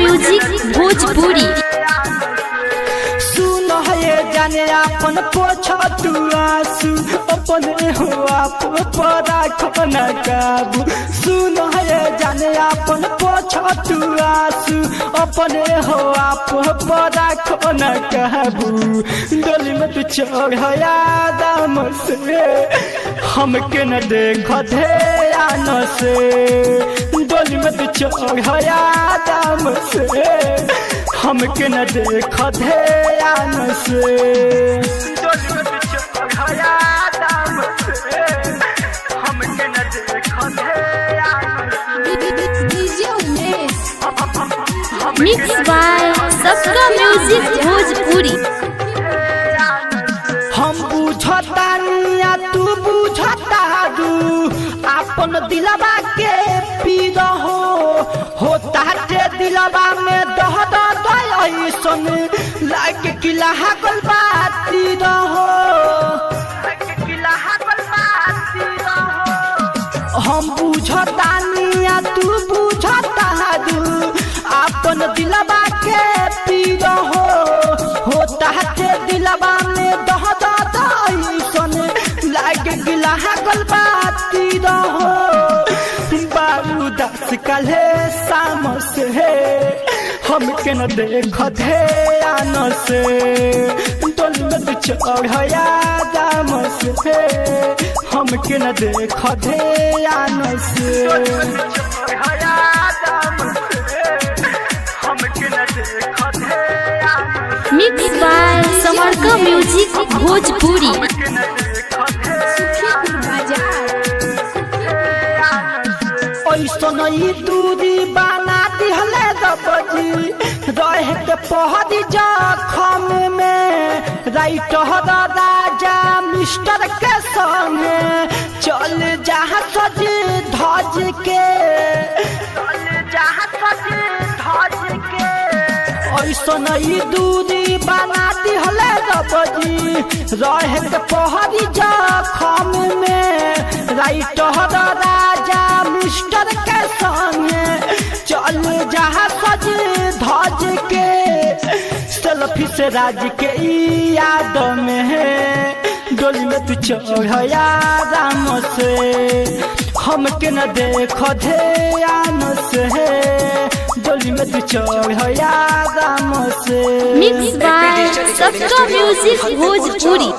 Music Bhojpuri. सुन हे जाने अपन पोछ तू आंसू अपने हो आप पर खना काबू। सुन हे जाने अपन पोछ तू आंसू अपने हो आप पर खना काबू। डोली में तू चढ़या दाम से हमके न देख ध्यान से। डोली में तू चढ़या दाम से हमके न देख ध्यान से। डोली में तू चढ़या दाम से हमके न देख ध्यान से। मिक्स बाय सबका म्यूजिक भोजपुरी। हम बुझतानिया तू बुझता दू अपन दिलवा के पी हो ताटे दिलवा में दह दसन लागे किला गल बाती रहो। हम बुझतानिया तू बुझता दू अपन दिलवा के पी हो ताटे दिलवा में दह दसन लागे किला गल बाती रहो। बारूदास काले शाम से हमके न देख ध्यान से। डोली में तू चढ़या दाम से हमके न देख ध्यान से। मिक्स बाय समरका म्यूजिक भोजपुरी। ऐसा नहीं दूरी बना दिहले दबजी रहे के पहरी जखम में। राइटर राजा मिस्टर के संगे चल जहाँ सज धज के। ऐसा नहीं दूरी बना दिहले दबजी रहे के पहरी जखम में। राइटर राजा मिस्टर के संगे चल जहाँ सज धज के। सेल्फी से राज के याद में डोली में तू चढ़या राम से हमके न देख ध्यान से। डोली में तू चढ़या राम से। मिक्स बाय सबका म्यूजिक भोजपुरी।